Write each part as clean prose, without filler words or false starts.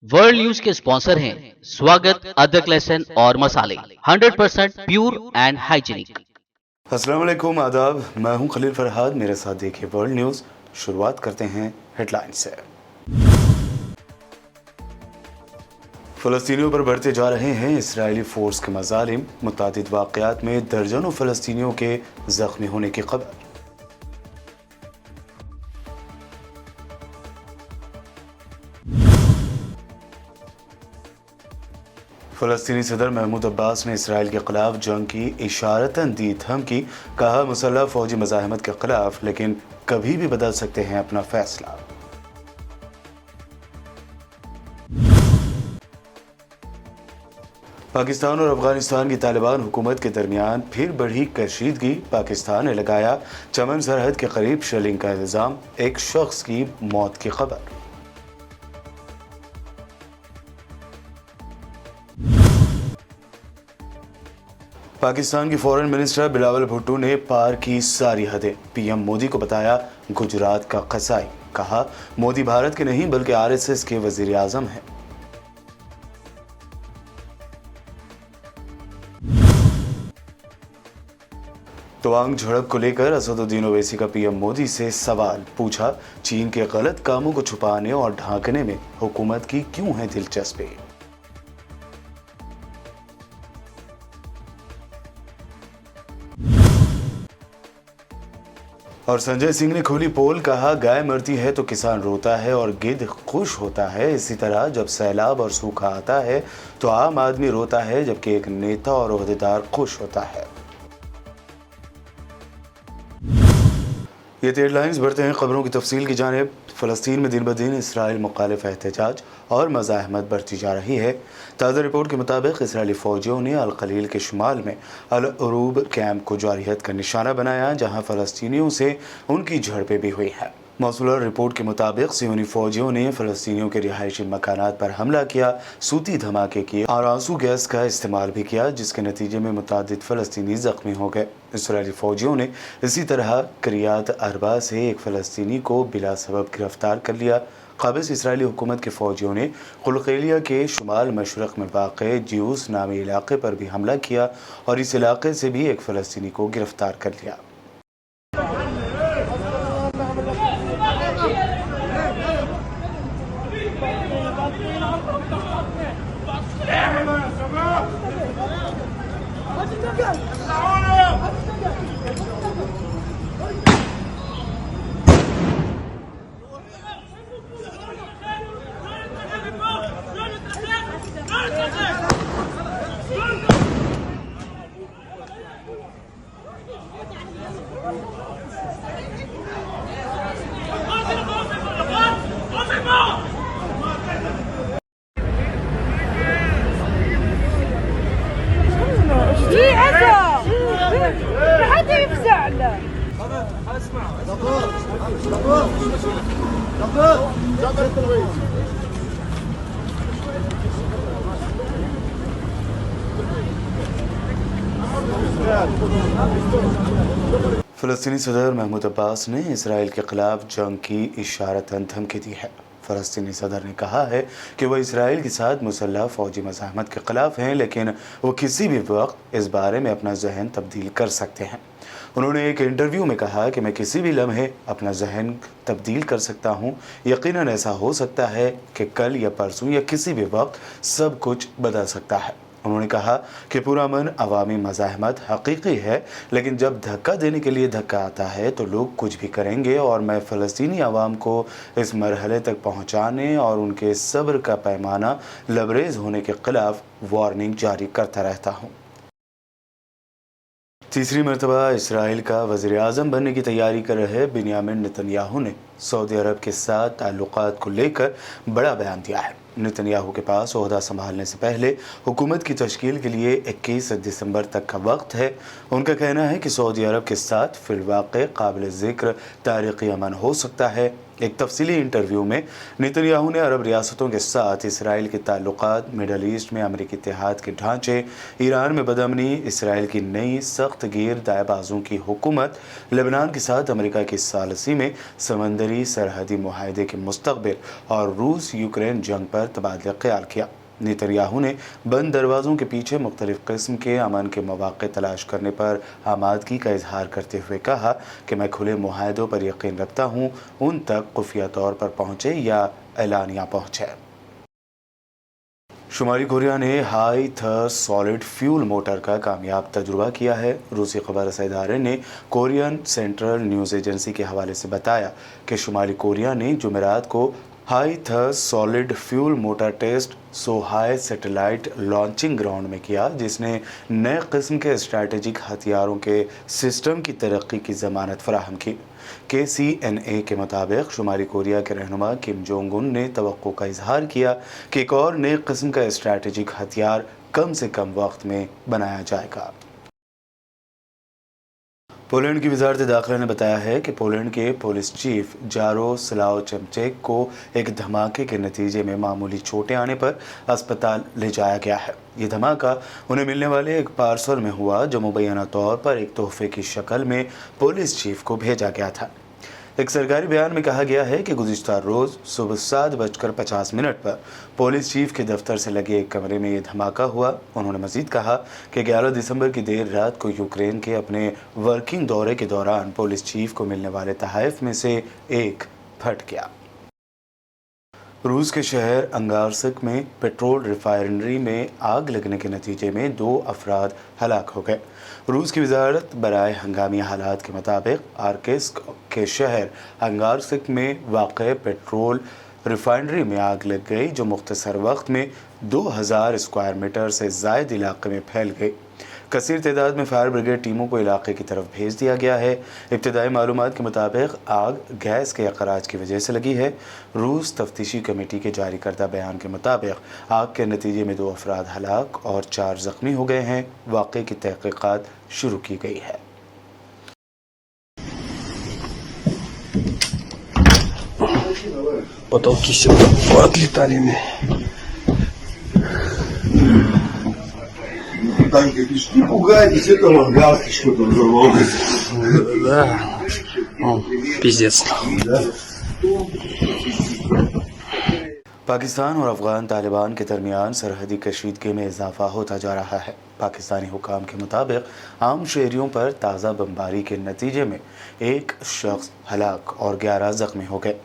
World news के sponsor हैं स्वागत, अदरक, लहसुन और मसाले 100% प्योर एंड हाइजीनिक। अस्सलाम वालेकुम, आदाब। मैं हूं खलील फरहाद। मेरे साथ देखिए वर्ल्ड न्यूज़। शुरुआत करते हैं हेडलाइन से। फ़लस्तीनियों पर बढ़ते जा रहे हैं इसराइली फोर्स के मज़ालिम। मुतादिद वाक़यात में दर्जनों फ़लस्तीनियों के ज़ख्मी होने की खबर। फ़लस्तीनी सदर महमूद अब्बास ने इसराइल के ख़िलाफ़ जंग की इशारतन दी धमकी। कहा, मुसल्लह फ़ौजी मज़ाहमत के ख़िलाफ़, लेकिन कभी भी बदल सकते हैं अपना फ़ैसला। पाकिस्तान और अफगानिस्तान की तालिबान हुकूमत के दरमियान फिर बढ़ी कशीदगी। पाकिस्तान ने लगाया चमन सरहद के करीब शेलिंग का इल्ज़ाम। एक शख्स की मौत की खबर। पाकिस्तान की फॉरेन मिनिस्टर बिलावल भुट्टो ने पार की सारी हदें। पीएम मोदी को बताया गुजरात का कसाई। कहा, मोदी भारत के नहीं बल्कि आरएसएस के वजीर आजम हैं। तवांग झड़प को लेकर असदुद्दीन ओवैसी का पीएम मोदी से सवाल पूछा। चीन के गलत कामों को छुपाने और ढांकने में हुकूमत की क्यों है दिलचस्पी। और संजय सिंह ने खोली पोल। कहा, गाय मरती है तो किसान रोता है और गिद्ध खुश होता है। इसी तरह जब सैलाब और सूखा आता है तो आम आदमी रोता है, जबकि एक नेता और ओहदेदार खुश होता है। ये हेडलाइंस। बढ़ते हैं खबरों की तफसील की जानिब। फ़लस्तीन में दिन ब दिन इसराइल मुखालिफ एहतजाज और मज़ाहमत बढ़ती जा रही है। ताज़ा रिपोर्ट के मुताबिक इसराइली फ़ौजियों ने अल खलील के शुमाल में अल अरूब कैंप को जारहियत का निशाना बनाया, जहाँ फ़लस्तीनियों से उनकी झड़पें भी हुई हैं। मौसूला रिपोर्ट के मुताबिक सियोनी फ़ौजियों ने फ़लस्तीनियों के रिहायशी मकानात पर हमला किया, सूती धमाके किए और आंसू गैस का इस्तेमाल भी किया, जिसके नतीजे में मुतादिद फ़लस्तीनी ज़ख्मी हो गए। इसराइली फ़ौजियों ने इसी तरह करियात अरबा से एक फ़लस्तीनी को बिला सबब गिरफ्तार कर लिया। काबिज़ इसराइली हुकूमत के फ़ौजियों ने कुलक़ेलिया के शुमाल मशरक़ में वाक़े ज्यूस नामी इलाके पर भी हमला किया और इस इलाके से भी एक फ़लस्तीनी को गिरफ्तार कर लिया। फ़लस्तीनी सदर महमूद अब्बास ने इसराइल के ख़िलाफ़ जंग की इशारतन धमकी दी है। फ़लस्तीनी सदर ने कहा है कि वह इसराइल के साथ मुसल्लह फ़ौजी मज़ाहमत के ख़िलाफ़ हैं, लेकिन वो किसी भी वक्त इस बारे में अपना जहन तब्दील कर सकते हैं। उन्होंने एक इंटरव्यू में कहा कि मैं किसी भी लम्हे अपना जहन तब्दील कर सकता हूँ। यकीनन ऐसा हो सकता है कि कल या परसों या किसी भी वक्त सब कुछ बदल सकता है। उन्होंने कहा कि पूरा मन अवामी मज़ाहमत हकीकी है, लेकिन जब धक्का देने के लिए धक्का आता है तो लोग कुछ भी करेंगे, और मैं फ़लस्तीनी अवाम को इस मरहले तक पहुँचाने और उनके सब्र का पैमाना लबरेज़ होने के ख़िलाफ़ वार्निंग जारी करता रहता हूँ। तीसरी मरतबा इसराइल का वज़ीर आज़म बनने की तैयारी कर रहे बिन्यामिन नेतन्याहू ने सऊदी अरब के साथ ताल्लुकात को लेकर बड़ा बयान दिया है। नेतन्याहू के पास ओहदा संभालने से पहले हुकूमत की तश्कील के लिए 21 दिसंबर तक का वक्त है। उनका कहना है कि सऊदी अरब के साथ फिलवाक़े काबिल ज़िक्र तारीख़ी अमन हो सकता है। एक तफसीली इंटरव्यू में नेतन्याहू ने अरब रियासतों के साथ इसराइल के ताल्लुकात, मिडल ईस्ट में अमरीकी इत्तेहाद के ढांचे, ईरान में बदअमनी, इसराइल की नई सख्त गिर दायबाजों की हुकूमत, लेबनान के साथ अमरीका की सालसी में समंदरी शहरी सरहदी मुआहदे के मुस्तकबिल और रूस यूक्रेन जंग पर तबादला ख्याल किया। नेतन्याहू ने बंद दरवाज़ों के पीछे मुख्तलिफ किस्म के अमन के मौक़े तलाश करने पर आमादगी का इजहार करते हुए कहा कि मैं खुले मुआहदों पर यकीन रखता हूँ, उन तक खुफिया तौर पर पहुँचे या एलानिया पहुँचे। शुमाली कोरिया ने high thrust solid fuel motor का कामयाब तजुर्बा किया है। रूसी खबर रसा इदारे ने कोरियन सेंट्रल न्यूज़ एजेंसी के हवाले से बताया कि शुमाली कोरिया ने जुमेरात को high thrust solid fuel motor test Sohae satellite launching ground में किया, जिसने नए किस्म के स्ट्रैटेजिक हथियारों के सिस्टम की तरक्की की जमानत फराहम की। KCNA के मुताबिक शुमाली कोरिया के रहनुमा किम जोंग उन ने तवक्को का इजहार किया कि एक और नए किस्म का स्ट्रैटेजिक हथियार कम से कम वक्त में बनाया जाएगा। पोलैंड की वजारत दाखिला ने बताया है कि पोलैंड के पुलिस चीफ जारोस्लाव चेमचेक को एक धमाके के नतीजे में मामूली चोटें आने पर अस्पताल ले जाया गया है। ये धमाका उन्हें मिलने वाले एक पार्सल में हुआ जो मुबैना तौर पर एक तोहफे की शक्ल में पुलिस चीफ को भेजा गया था। एक सरकारी बयान में कहा गया है कि गुज़िश्ता रोज़ सुबह 7:50 पर पुलिस चीफ के दफ्तर से लगे एक कमरे में ये धमाका हुआ। उन्होंने मजीद कहा कि 11 दिसंबर की देर रात को यूक्रेन के अपने वर्किंग दौरे के दौरान पुलिस चीफ को मिलने वाले तोहफ़े में से एक फट गया। रूस के शहर अंगारस्क में पेट्रोल रिफाइनरी में आग लगने के नतीजे में 2 अफराद हलाक हो गए। रूस की वजारत बराए हंगामी हालात के मुताबिक आर्किस्क के शहर अंगारस्क में वाक़ पेट्रोल रिफाइनरी में आग लग गई, जो मुख्तसर वक्त में 2000 स्क्वायर मीटर से ज़ायद इलाके में फैल गई। कसीर तादाद में फायर ब्रिगेड टीमों को इलाके की तरफ भेज दिया गया है। इब्तदाई मालूमात के मुताबिक आग गैस के अखराज की वजह से लगी है। रूस तफ्तीशी कमेटी के जारी करदा बयान के मुताबिक आग के नतीजे में 2 अफराद हलाक और 4 ज़ख्मी हो गए हैं। वाक़े की तहक़ीक़ात शुरू की गई है। Потолки все отлетали мне. Там говоришь, не пугайтесь, это мангальский что-то взорвалось. Да, пиздец. Да? पाकिस्तान और अफगान तालिबान के दरमियान सरहदी कशीदगी में इजाफा होता जा रहा है। पाकिस्तानी हुकाम के मुताबिक आम शहरियों पर ताज़ा बमबारी के नतीजे में एक शख्स हलाक और 11 ज़ख्मी हो गए।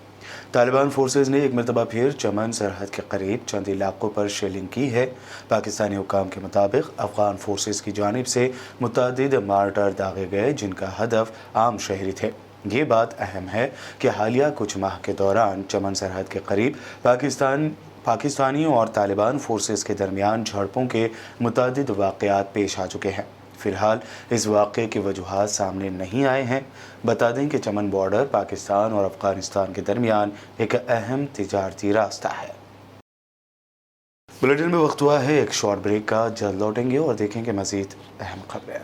तालिबान फोर्सेस ने एक मरतबा फिर चमन सरहद के करीब चंद इलाकों पर शेलिंग की है। पाकिस्तानी हुकाम के मुताबिक अफगान फोर्सेस की जानिब से मुतअद्दिद मार्टर दागे गए, जिनका हदफ आम शहरी थे। ये बात अहम है कि हालिया कुछ माह के दौरान चमन सरहद के करीब पाकिस्तानियों और तालिबान फोर्सेस के दरमियान झड़पों के मुतअद्दिद वाक़यात पेश आ चुके हैं। फ़िलहाल इस वाक़े की वजूहात सामने नहीं आए हैं। बता दें कि चमन बॉर्डर पाकिस्तान और अफ़गानिस्तान के दरमियान एक अहम तिजारती रास्ता है। बुलेटिन में वक्त हुआ है एक शॉर्ट ब्रेक का। जल्द लौटेंगे और देखेंगे मज़ीद अहम खबरें।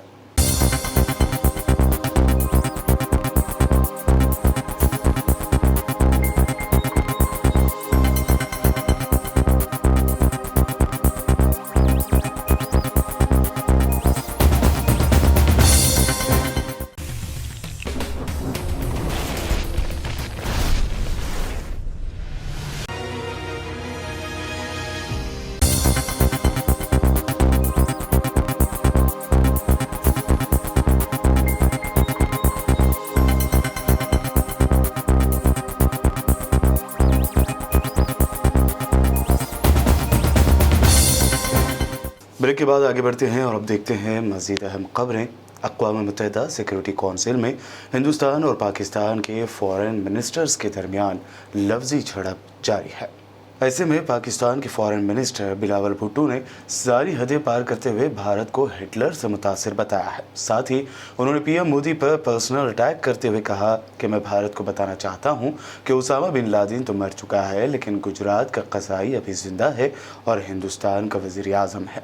ब्रेक के बाद आगे बढ़ते हैं और अब देखते हैं मज़ीद अहम खबरें। अक़वाम मुत्तहिदा सिक्योरिटी कौंसिल में हिंदुस्तान और पाकिस्तान के फ़ॉरेन मिनिस्टर्स के दरमियान लफ्ज़ी झड़प जारी है। ऐसे में पाकिस्तान के फ़ॉरेन मिनिस्टर बिलावल भुट्टो ने सारी हदें पार करते हुए भारत को हिटलर से मुतासिर बताया है। साथ ही उन्होंने पीएम मोदी पर पर्सनल अटैक करते हुए कहा कि मैं भारत को बताना चाहता हूं कि उसामा बिन लादेन तो मर चुका है, लेकिन गुजरात का कसाई अभी जिंदा है और हिंदुस्तान का वज़ीर आज़म है।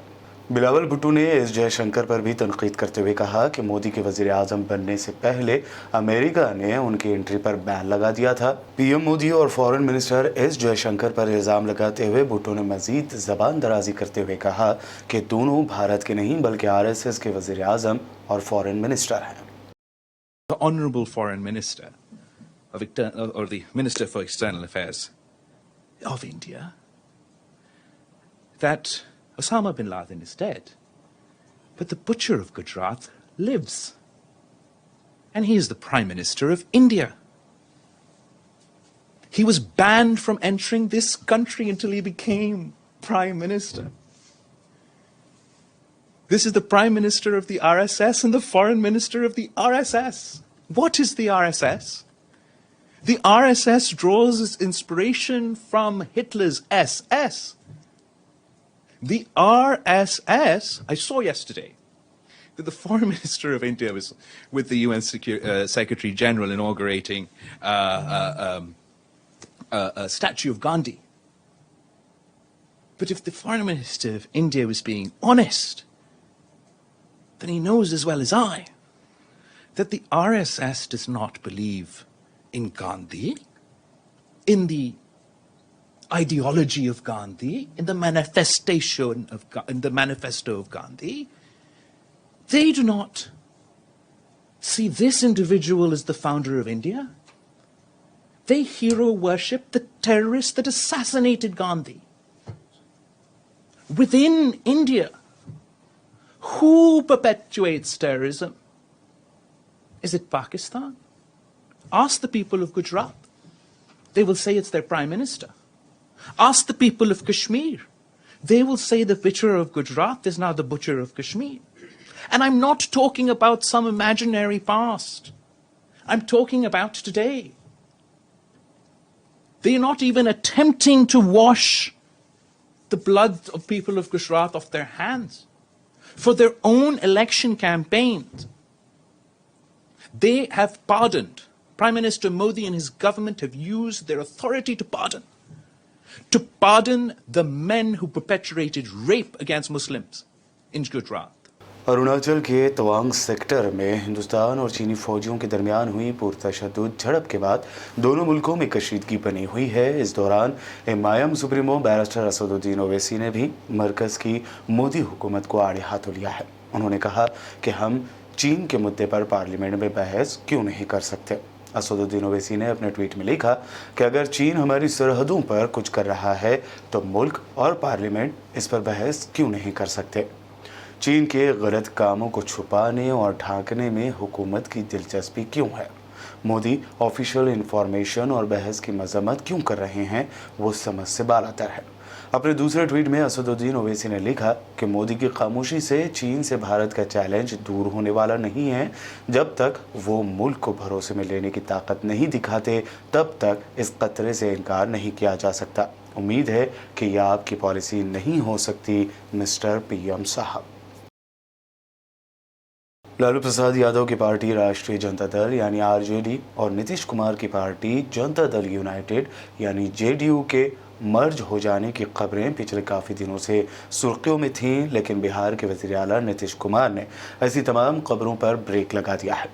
बिलावल भुट्टो ने एस जयशंकर पर भी तनकीद करते हुए कहा कि मोदी के वज़ीर आज़म बनने से पहले अमेरिका ने उनकी एंट्री पर बैन लगा दिया था। पीएम मोदी और फॉरेन मिनिस्टर एस जयशंकर पर इल्ज़ाम लगाते हुए भुट्टो ने मज़ीद ज़बान दराजी करते हुए कहा कि दोनों भारत के नहीं बल्कि RSS के वज़ीर आज़म और फॉरेन मिनिस्टर हैं। The Honourable Foreign Minister, or the Minister for External Affairs of India that Osama bin Laden is dead, but the butcher of Gujarat lives. And he is the Prime Minister of India. He was banned from entering this country until he became Prime Minister. This is the Prime Minister of the RSS and the Foreign Minister of the RSS. What is the RSS? The RSS draws its inspiration from Hitler's SS. The RSS, I saw yesterday that the Foreign Minister of India was with the UN Secretary General inaugurating a statue of Gandhi. But if the Foreign Minister of India was being honest, then he knows as well as I that the RSS does not believe in Gandhi, in the ideology of Gandhi, in the manifesto of Gandhi. They do not see this individual as the founder of India. They hero worship the terrorist that assassinated Gandhi. Within India, who perpetuates terrorism? Is it Pakistan? Ask the people of Gujarat. They will say it's their Prime Minister. Ask the people of Kashmir. They will say the butcher of Gujarat is now the butcher of Kashmir. And I'm not talking about some imaginary past. I'm talking about today. They are not even attempting to wash the blood of people of Gujarat off their hands. For their own election campaigns, they have pardoned. Prime Minister Modi and his government have used their authority to pardon the men who perpetrated rape against Muslims in Gujarat. Arunachal के Tawang sector में हिंदुस्तान और चीनी फौजियों के दरमियान हुई पुरतशद्दुद झड़प के बाद दोनों मुल्कों में कशीदगी बनी हुई है। इस दौरान MIM supremo barrister Asaduddin Owaisi ने भी मरकज़ की मोदी हुकूमत को आड़े हाथों लिया है। उन्होंने कहा कि हम चीन के मुद्दे पर पार्लियामेंट में बहस क्यों नहीं कर सकते। असदुद्दीन ओवैसी ने अपने ट्वीट में लिखा कि अगर चीन हमारी सरहदों पर कुछ कर रहा है तो मुल्क और पार्लियामेंट इस पर बहस क्यों नहीं कर सकते। चीन के गलत कामों को छुपाने और ढांकने में हुकूमत की दिलचस्पी क्यों है। मोदी ऑफिशियल इंफॉर्मेशन और बहस की मजम्मत क्यों कर रहे हैं, वो समझ से बालातर है। अपने दूसरे ट्वीट में असदुद्दीन ओवैसी ने लिखा कि मोदी की खामोशी से चीन से भारत का चैलेंज दूर होने वाला नहीं है। जब तक वो मुल्क को भरोसे में लेने की ताकत नहीं दिखाते तब तक इस खतरे से इनकार नहीं किया जा सकता। उम्मीद है कि यह आपकी पॉलिसी नहीं हो सकती मिस्टर पीएम साहब। लालू प्रसाद यादव की पार्टी राष्ट्रीय जनता दल यानी आरजेडी और नीतीश कुमार की पार्टी जनता दल यूनाइटेड यानी जेडीयू के मर्ज हो जाने की खबरें पिछले काफ़ी दिनों से सुर्खियों में थीं, लेकिन बिहार के वज़ीर आला नीतीश कुमार ने ऐसी तमाम खबरों पर ब्रेक लगा दिया है।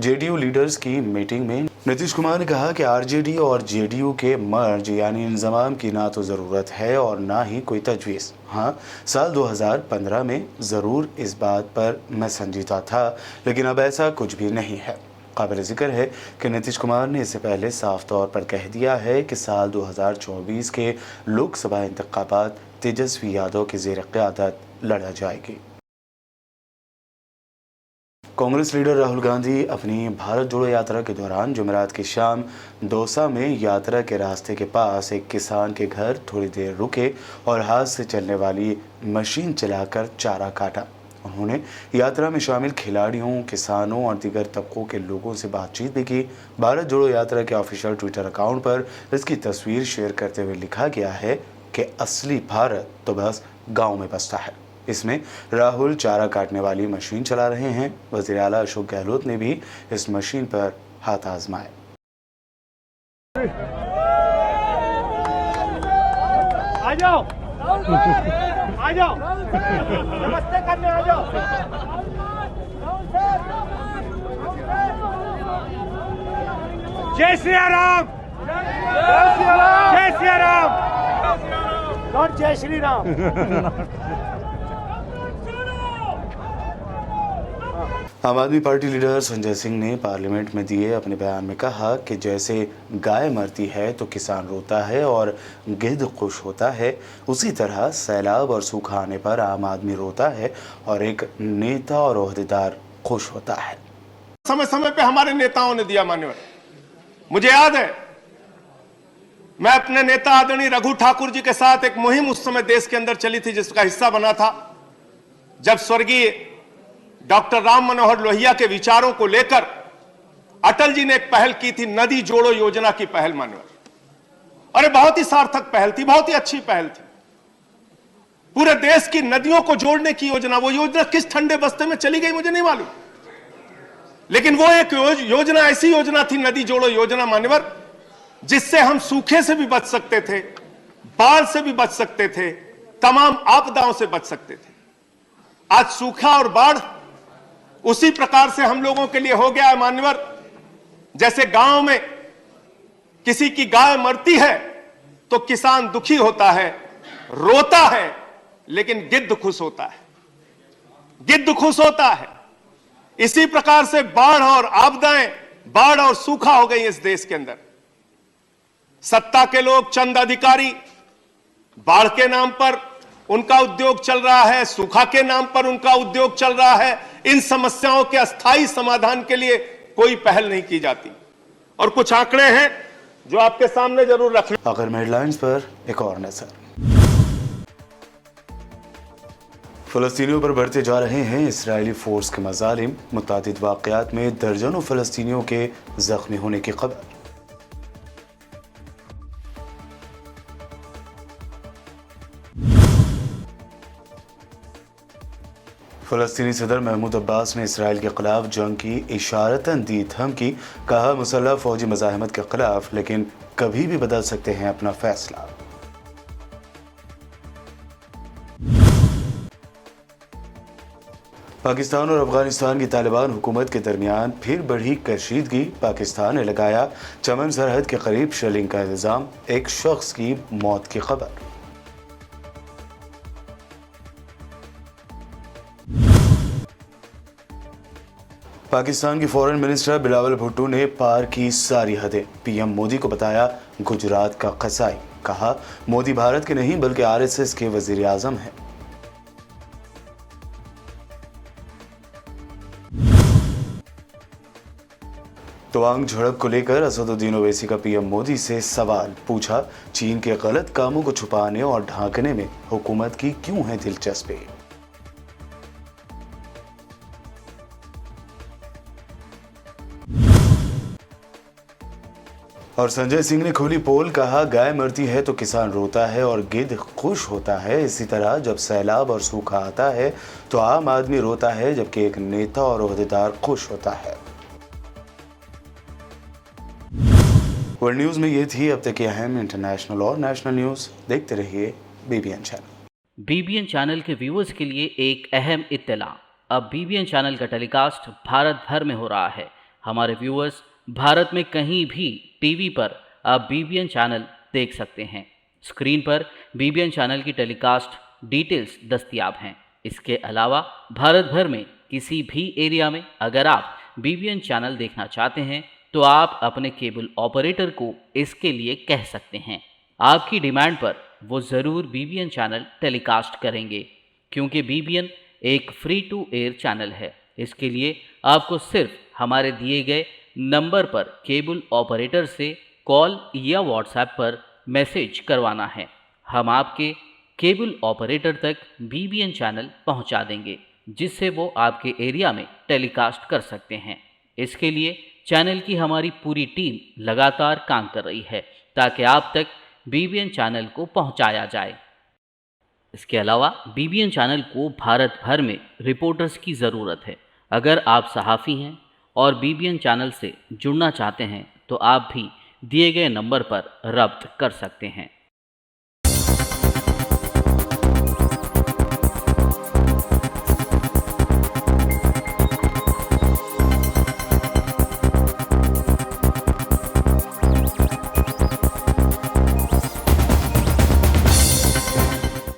जेडीयू लीडर्स की मीटिंग में नीतीश कुमार ने कहा कि आरजेडी और जेडीयू के मर्ज यानी इंजमाम की ना तो ज़रूरत है और ना ही कोई तजवीज़। हाँ, साल 2015 में ज़रूर इस बात पर मैं संजीदा था, लेकिन अब ऐसा कुछ भी नहीं है। काबिल ज़िक्र है कि नीतीश कुमार ने इससे पहले साफ तौर पर कह दिया है कि साल 2024 के लोकसभा इंतखाबात तेजस्वी यादव की ज़ेर क़यादत लड़ा जाएगी। कांग्रेस लीडर राहुल गांधी अपनी भारत जोड़ो यात्रा के दौरान जुमेरात की शाम दौसा में यात्रा के रास्ते के पास एक किसान के घर थोड़ी देर रुके और हाथ से चलने वाली मशीन चलाकर चारा काटा। उन्होंने यात्रा में शामिल खिलाड़ियों, किसानों और दीगर तबकों के लोगों से बातचीत भी की। भारत जोड़ो यात्रा के ऑफिशियल ट्विटर अकाउंट पर इसकी तस्वीर शेयर करते हुए लिखा गया है कि असली भारत तो बस गाँव में बसता है। इसमें राहुल चारा काटने वाली मशीन चला रहे हैं। वज़ीर आला अशोक गहलोत ने भी इस मशीन पर हाथ आजमाए। आ जाओ, आ जाओ, नमस्ते करने आ जाओ। जय श्री राम, जय श्री राम, जय श्री राम, लॉर्ड जय श्री राम। आम आदमी पार्टी लीडर संजय सिंह ने पार्लियामेंट में दिए अपने बयान में कहा कि जैसे गाय मरती है तो किसान रोता है और गिद्ध खुश होता है, उसी तरह सैलाब और सूखा आने पर आम आदमी रोता है और एक नेता और ओहदेदार खुश होता है। समय समय पे हमारे नेताओं ने दिया मान्यवर। मुझे याद है, मैं अपने नेता आदरणीय रघु ठाकुर जी के साथ एक मुहिम उस समय देश के अंदर चली थी, जिसका हिस्सा बना था जब स्वर्गीय डॉक्टर राम मनोहर लोहिया के विचारों को लेकर अटल जी ने एक पहल की थी, नदी जोड़ो योजना की पहल मान्यवर। अरे बहुत ही सार्थक पहल थी, बहुत ही अच्छी पहल थी। पूरे देश की नदियों को जोड़ने की योजना, वो योजना किस ठंडे बस्ते में चली गई मुझे नहीं मालूम, लेकिन वो एक योजना ऐसी योजना थी, नदी जोड़ो योजना मान्यवर, जिससे हम सूखे से भी बच सकते थे, बाढ़ से भी बच सकते थे, तमाम आपदाओं से बच सकते थे। आज सूखा और बाढ़ उसी प्रकार से हम लोगों के लिए हो गया है मान्यवर, जैसे गांव में किसी की गाय मरती है तो किसान दुखी होता है, रोता है, लेकिन गिद्ध खुश होता है, गिद्ध खुश होता है। इसी प्रकार से बाढ़ और आपदाएं, बाढ़ और सूखा हो गई इस देश के अंदर। सत्ता के लोग, चंद अधिकारी, बाढ़ के नाम पर उनका उद्योग चल रहा है, सूखा के नाम पर उनका उद्योग चल रहा है। इन समस्याओं के अस्थायी समाधान के लिए कोई पहल नहीं की जाती। और कुछ आंकड़े हैं जो आपके सामने जरूर रख। आखिर में हेडलाइंस पर एक और नजर। फलस्तीनियों पर बढ़ते जा रहे हैं इस्राएली फोर्स के मजालिम, मुतादिद वाकयात में दर्जनों फलस्तीनियों के जख्मी होने की खबर। फलस्तीनी सदर महमूद अब्बास ने इसराइल के खिलाफ जंग की इशारतन दी धमकी, कहा मुसल्लह फौजी मज़ाहमत के खिलाफ लेकिन कभी भी बदल सकते हैं अपना फैसला। पाकिस्तान और अफगानिस्तान की तालिबान हुकूमत के दरमियान फिर बढ़ी कशीदगी, पाकिस्तान ने लगाया चमन सरहद के करीब शेलिंग का इल्जाम, एक शख्स की मौत की खबर। पाकिस्तान की फॉरेन मिनिस्टर बिलावल भुट्टो ने पार की सारी हदें, पीएम मोदी को बताया गुजरात का कसाई, कहा मोदी भारत के नहीं बल्कि आरएसएस के वजीर आजम हैं। तवांग झड़प को लेकर असदुद्दीन ओवैसी का पीएम मोदी से सवाल, पूछा चीन के गलत कामों को छुपाने और ढांकने में हुकूमत की क्यों है दिलचस्पी। और संजय सिंह ने खोली पोल, कहा गाय मरती है तो किसान रोता है और गिद्ध खुश होता है, इसी तरह जब सैलाब और सूखा आता है तो आम आदमी रोता है, जबकि एक नेता और ओहदेदार खुश होता है। वर्ल्ड न्यूज में ये थी अब तक की अहम इंटरनेशनल और नेशनल न्यूज। देखते रहिए बीबीएन चैनल। बीबीएन चैनल के व्यूअर्स के लिए एक अहम इत्तला, अब बीबीएन चैनल का टेलीकास्ट भारत भर में हो रहा है। हमारे व्यूअर्स भारत में कहीं भी टीवी पर आप बीबीएन चैनल देख सकते हैं। स्क्रीन पर बीबीएन चैनल की टेलीकास्ट डिटेल्स दस्तयाब हैं। इसके अलावा भारत भर में किसी भी एरिया में अगर आप बीबीएन चैनल देखना चाहते हैं तो आप अपने केबल ऑपरेटर को इसके लिए कह सकते हैं। आपकी डिमांड पर वो ज़रूर बीबीएन चैनल टेलीकास्ट करेंगे, क्योंकि बीबीएन एक फ्री टू एयर चैनल है। इसके लिए आपको सिर्फ हमारे दिए गए नंबर पर केबल ऑपरेटर से कॉल या व्हाट्सएप पर मैसेज करवाना है। हम आपके केबल ऑपरेटर तक बीबीएन चैनल पहुंचा देंगे, जिससे वो आपके एरिया में टेलीकास्ट कर सकते हैं। इसके लिए चैनल की हमारी पूरी टीम लगातार काम कर रही है ताकि आप तक बीबीएन चैनल को पहुंचाया जाए। इसके अलावा बीबीएन चैनल को भारत भर में रिपोर्टर्स की ज़रूरत है। अगर आप सहाफ़ी हैं और बीबीएन चैनल से जुड़ना चाहते हैं तो आप भी दिए गए नंबर पर रब्त कर सकते हैं।